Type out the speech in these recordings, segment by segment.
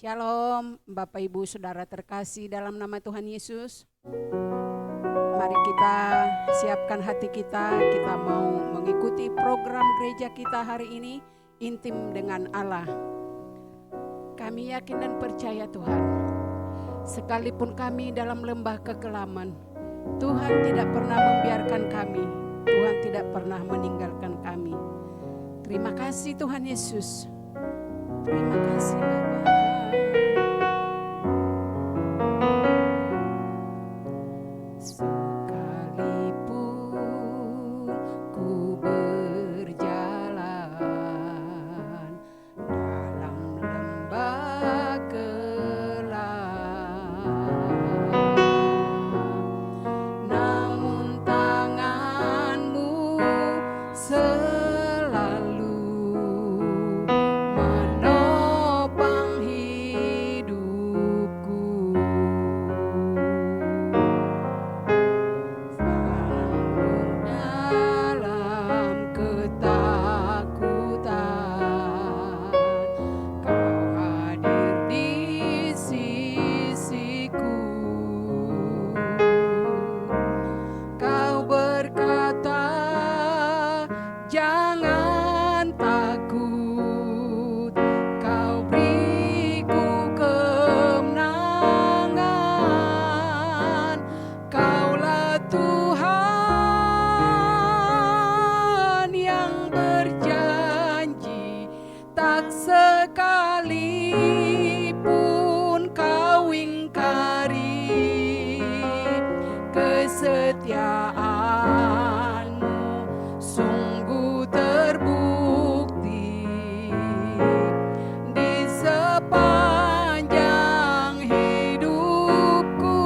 Shalom Bapak Ibu Saudara terkasih dalam nama Tuhan Yesus. Mari kita siapkan hati kita mau mengikuti program gereja kita hari ini, intim dengan Allah. Kami yakin dan percaya Tuhan, sekalipun kami dalam lembah kekelaman, Tuhan tidak pernah membiarkan kami, Tuhan tidak pernah meninggalkan kami. Terima kasih Tuhan Yesus. Terima kasih Bapa. Sekalipun ku berjalan dalam lembah kelam, namun tangan-Mu selalu menopang hidupku. Dalam ketakutan, Kau hadir di sisiku. Kau berkata, jangan takut, Kau beriku kemenangan. Kaulah Tuhan yang berjanji, tak sekalipun Kau ingkari. Kesetiaan-Mu sungguh terbukti di sepanjang hidupku.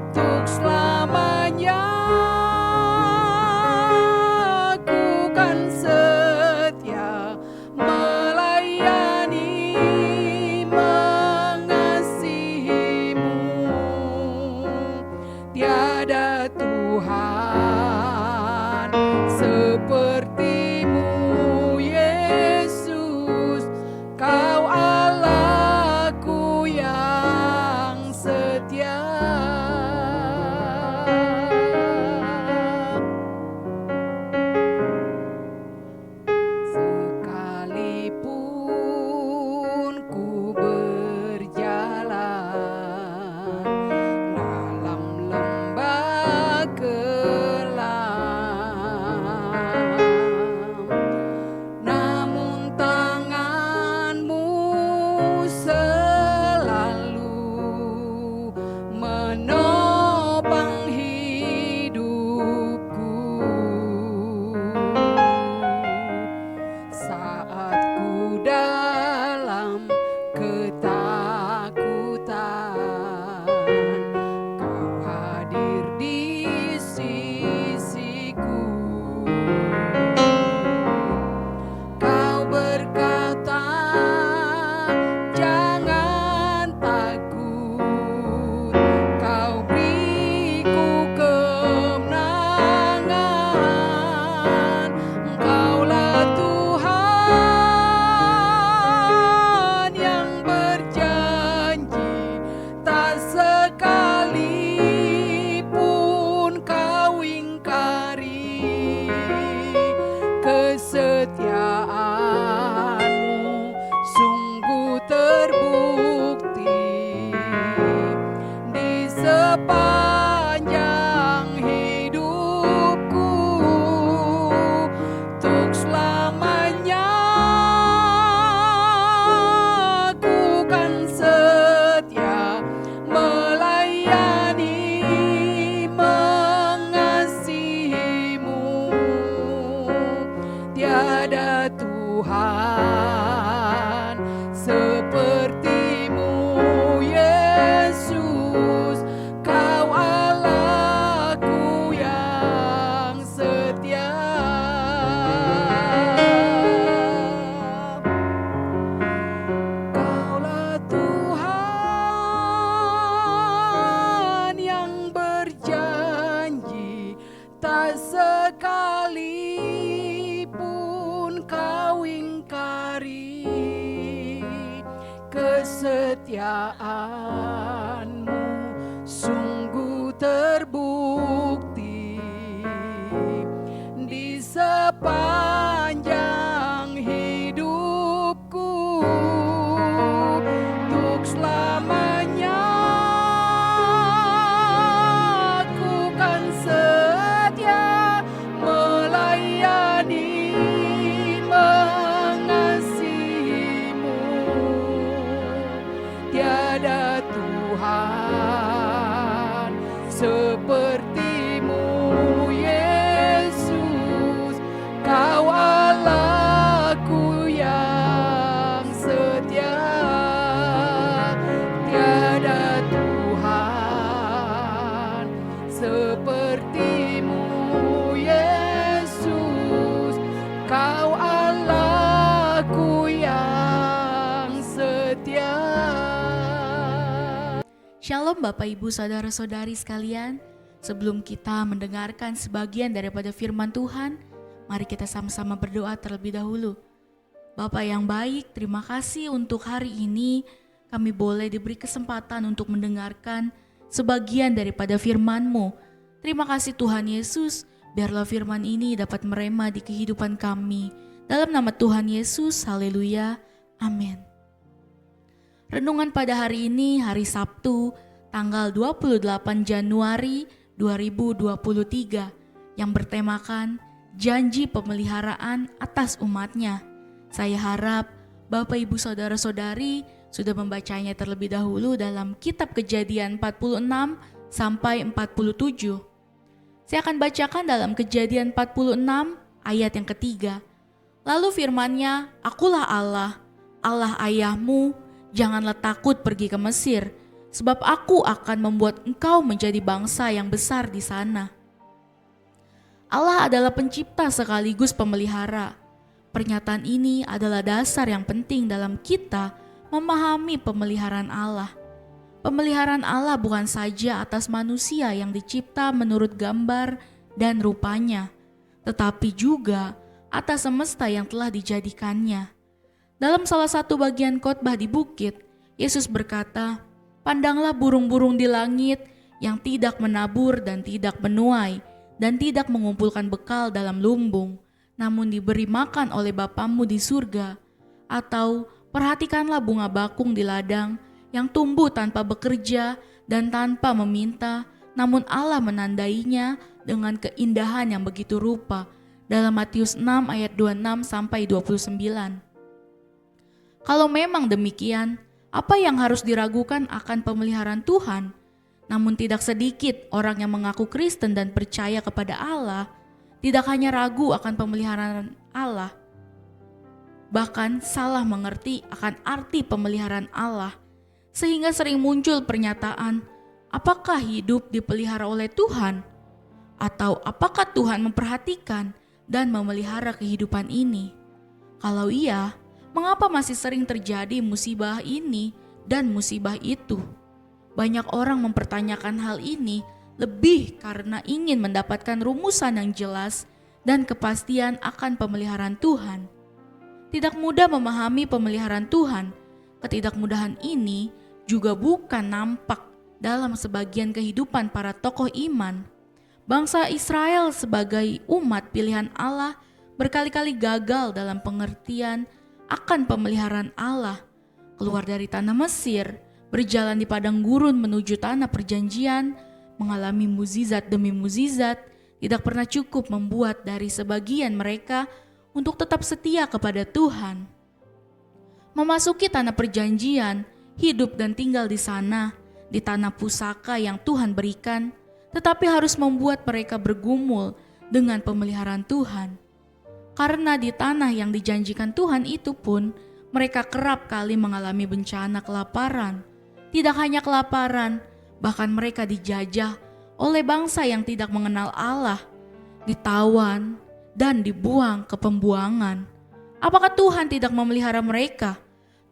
Untuk selamanya aku kan setia melayani, mengasihi-Mu. Tiada Tuhan seperti-Mu, Yesus. Kau Allahku yang setia. Sekalipun ku berjalan dalam lembah kelam, namun tangan-Mu selalu menopang hidupku. Saat ku dalam ketakutan, Kau hadir di sisiku. Kau berkata, jangan takut, Kau beriku kemenangan. Engkaulah Tuhan yang berjanji, tak sekalipun Kau ingkari. Kesetiaan-Mu sungguh terbukti di sepanjang hidupku. Untuk selamanya aku kan setia melayani, mengasihi-Mu. Tiada Tuhan seperti-Mu, Yesus. Kau Allahku yang setia. Kaulah Tuhan yang berjanji, tak sekalipun Kau ingkari. kesetiaanmu sungguh terbukti di sepanjang hidupku. Untuk selamanya aku kan setia melayani, mengasihimu. Tiada Tuhan sepertimu, Yesus. Kau Allahku yang setia. Tiada Tuhan sepertimu, Yesus. Kau Allahku yang setia. Shalom Bapak Ibu Saudara-saudari sekalian. Sebelum kita mendengarkan sebagian daripada firman Tuhan, mari kita sama-sama berdoa terlebih dahulu. Bapa yang baik, terima kasih untuk hari ini kami boleh diberi kesempatan untuk mendengarkan sebagian daripada firman-Mu. Terima kasih Tuhan Yesus, biarlah firman ini dapat merema di kehidupan kami. Dalam nama Tuhan Yesus, haleluya, amin. Renungan pada hari ini, hari Sabtu, tanggal 28 Januari 2023, yang bertemakan janji pemeliharaan atas umatnya. Saya harap Bapak Ibu Saudara-saudari sudah membacanya terlebih dahulu dalam kitab Kejadian 46 sampai 47. Saya akan bacakan dalam Kejadian 46 ayat yang ketiga. Lalu firman-Nya, "Akulah Allah, Allah ayahmu, janganlah takut pergi ke Mesir, sebab aku akan membuat engkau menjadi bangsa yang besar di sana." Allah adalah pencipta sekaligus pemelihara. Pernyataan ini adalah dasar yang penting dalam kita memahami pemeliharaan Allah. Pemeliharaan Allah bukan saja atas manusia yang dicipta menurut gambar dan rupanya, tetapi juga atas semesta yang telah dijadikannya. Dalam salah satu bagian khotbah di bukit, Yesus berkata, "Pandanglah burung-burung di langit yang tidak menabur dan tidak menuai dan tidak mengumpulkan bekal dalam lumbung, namun diberi makan oleh Bapamu di surga. Atau perhatikanlah bunga bakung di ladang yang tumbuh tanpa bekerja dan tanpa meminta, namun Allah menandainya dengan keindahan yang begitu rupa." Dalam Matius 6 ayat 26 sampai 29. Kalau memang demikian, apa yang harus diragukan akan pemeliharaan Tuhan? Namun tidak sedikit orang yang mengaku Kristen dan percaya kepada Allah, tidak hanya ragu akan pemeliharaan Allah, bahkan salah mengerti akan arti pemeliharaan Allah, sehingga sering muncul pernyataan, apakah hidup dipelihara oleh Tuhan? Atau apakah Tuhan memperhatikan dan memelihara kehidupan ini? Kalau iya, mengapa masih sering terjadi musibah ini dan musibah itu? Banyak orang mempertanyakan hal ini lebih karena ingin mendapatkan rumusan yang jelas dan kepastian akan pemeliharaan Tuhan. Tidak mudah memahami pemeliharaan Tuhan. Ketidakmudahan ini juga bukan nampak dalam sebagian kehidupan para tokoh iman. Bangsa Israel sebagai umat pilihan Allah berkali-kali gagal dalam pengertian akan pemeliharaan Allah. Keluar dari tanah Mesir, berjalan di padang gurun menuju tanah perjanjian, mengalami mukjizat demi mukjizat, tidak pernah cukup membuat dari sebagian mereka untuk tetap setia kepada Tuhan. Memasuki tanah perjanjian, hidup dan tinggal di sana, di tanah pusaka yang Tuhan berikan, tetapi harus membuat mereka bergumul dengan pemeliharaan Tuhan. Karena di tanah yang dijanjikan Tuhan itu pun, mereka kerap kali mengalami bencana kelaparan. Tidak hanya kelaparan, bahkan mereka dijajah oleh bangsa yang tidak mengenal Allah, ditawan dan dibuang ke pembuangan. Apakah Tuhan tidak memelihara mereka?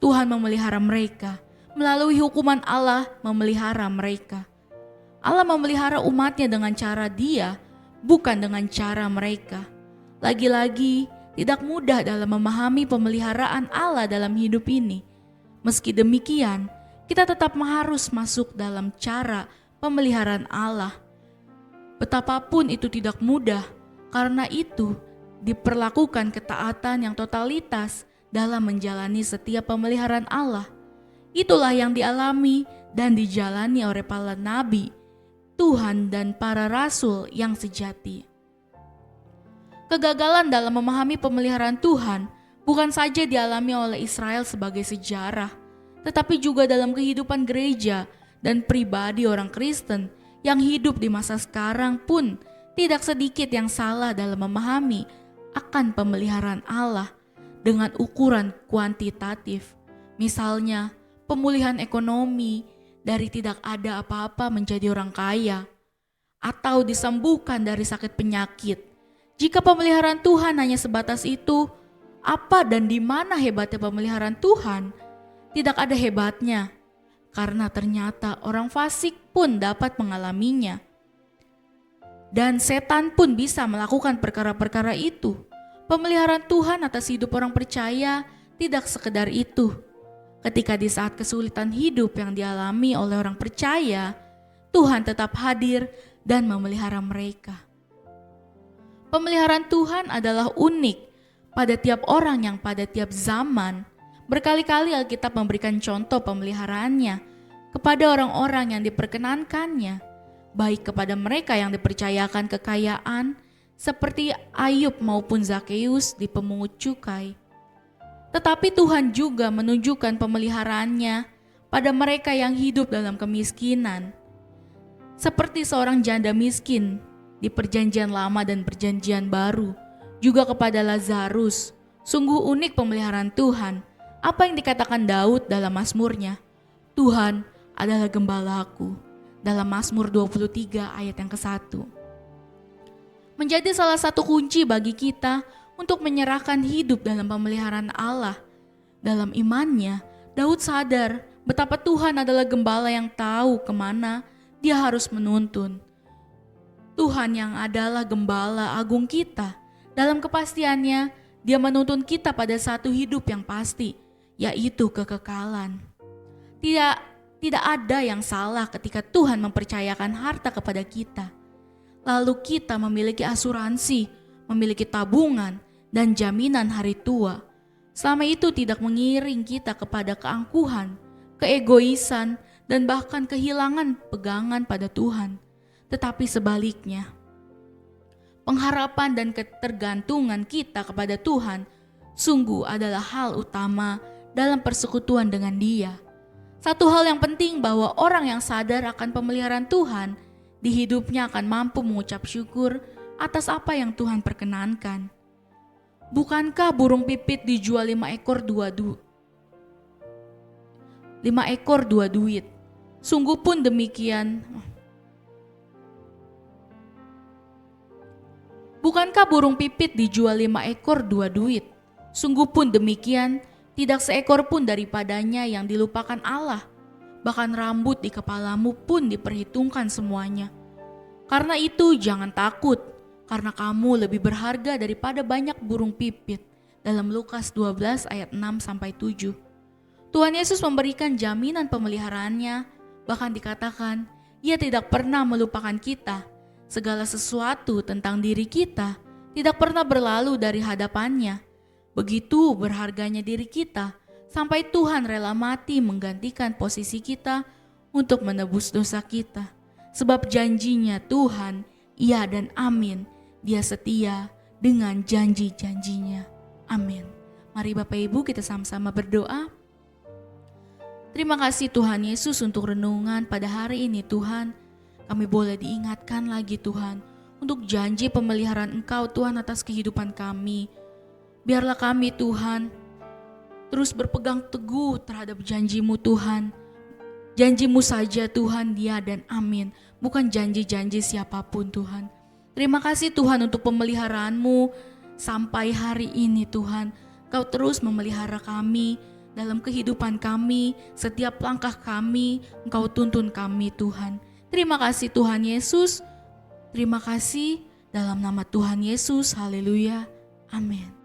Tuhan memelihara mereka. Melalui hukuman Allah memelihara mereka. Allah memelihara umatnya dengan cara Dia, bukan dengan cara mereka. Lagi-lagi, tidak mudah dalam memahami pemeliharaan Allah dalam hidup ini. Meski demikian, kita tetap harus masuk dalam cara pemeliharaan Allah. Betapapun itu tidak mudah, karena itu diperlakukan ketaatan yang totalitas dalam menjalani setiap pemeliharaan Allah. Itulah yang dialami dan dijalani oleh para nabi, Tuhan dan para rasul yang sejati. Kegagalan dalam memahami pemeliharaan Tuhan bukan saja dialami oleh Israel sebagai sejarah, tetapi juga dalam kehidupan gereja dan pribadi orang Kristen yang hidup di masa sekarang pun tidak sedikit yang salah dalam memahami akan pemeliharaan Allah dengan ukuran kuantitatif. Misalnya, pemulihan ekonomi dari tidak ada apa-apa menjadi orang kaya, atau disembuhkan dari sakit penyakit. Jika pemeliharaan Tuhan hanya sebatas itu, apa dan di mana hebatnya pemeliharaan Tuhan? Tidak ada hebatnya, karena ternyata orang fasik pun dapat mengalaminya. Dan setan pun bisa melakukan perkara-perkara itu. Pemeliharaan Tuhan atas hidup orang percaya tidak sekedar itu. Ketika di saat kesulitan hidup yang dialami oleh orang percaya, Tuhan tetap hadir dan memelihara mereka. Pemeliharaan Tuhan adalah unik pada tiap orang yang pada tiap zaman. Berkali-kali Alkitab memberikan contoh pemeliharaannya kepada orang-orang yang diperkenankannya, baik kepada mereka yang dipercayakan kekayaan seperti Ayub maupun Zakeus di pemungut cukai. Tetapi Tuhan juga menunjukkan pemeliharaannya pada mereka yang hidup dalam kemiskinan, seperti seorang janda miskin di Perjanjian Lama dan Perjanjian Baru, juga kepada Lazarus. Sungguh unik pemeliharaan Tuhan. Apa yang dikatakan Daud dalam Mazmurnya? Tuhan adalah gembalaku, dalam Mazmur 23 ayat yang ke-1. Menjadi salah satu kunci bagi kita untuk menyerahkan hidup dalam pemeliharaan Allah. Dalam imannya, Daud sadar betapa Tuhan adalah gembala yang tahu kemana dia harus menuntun. Tuhan yang adalah gembala agung kita, dalam kepastiannya dia menuntun kita pada satu hidup yang pasti, yaitu kekekalan. Tidak ada yang salah ketika Tuhan mempercayakan harta kepada kita. Lalu kita memiliki asuransi, memiliki tabungan, dan jaminan hari tua. Selama itu tidak mengiring kita kepada keangkuhan, keegoisan, dan bahkan kehilangan pegangan pada Tuhan. Tetapi sebaliknya, pengharapan dan ketergantungan kita kepada Tuhan sungguh adalah hal utama dalam persekutuan dengan Dia. Satu hal yang penting bahwa orang yang sadar akan pemeliharaan Tuhan di hidupnya akan mampu mengucap syukur atas apa yang Tuhan perkenankan. Bukankah burung pipit dijual 5 ekor 2 duit? Sungguh pun demikian. Bukankah burung pipit dijual 5 ekor 2 duit? Sungguh pun demikian, tidak seekor pun daripadanya yang dilupakan Allah. Bahkan rambut di kepalamu pun diperhitungkan semuanya. Karena itu jangan takut, karena kamu lebih berharga daripada banyak burung pipit. Dalam Lukas 12 ayat 6-7. Tuhan Yesus memberikan jaminan pemeliharaannya, bahkan dikatakan, Ia tidak pernah melupakan kita. Segala sesuatu tentang diri kita tidak pernah berlalu dari hadapannya. Begitu berharganya diri kita, sampai Tuhan rela mati menggantikan posisi kita untuk menebus dosa kita. Sebab janjinya Tuhan, iya dan amin. Dia setia dengan janji-janjinya. Amin. Mari Bapak Ibu kita sama-sama berdoa. Terima kasih Tuhan Yesus untuk renungan pada hari ini Tuhan. Kami boleh diingatkan lagi Tuhan untuk janji pemeliharaan Engkau Tuhan atas kehidupan kami. Biarlah kami Tuhan terus berpegang teguh terhadap janji-Mu Tuhan. Janji-Mu saja Tuhan, dia dan amin. Bukan janji-janji siapapun Tuhan. Terima kasih Tuhan untuk pemeliharaan-Mu sampai hari ini Tuhan. Kau terus memelihara kami dalam kehidupan kami. Setiap langkah kami Engkau tuntun kami Tuhan. Terima kasih Tuhan Yesus. Terima kasih dalam nama Tuhan Yesus. Haleluya. Amin.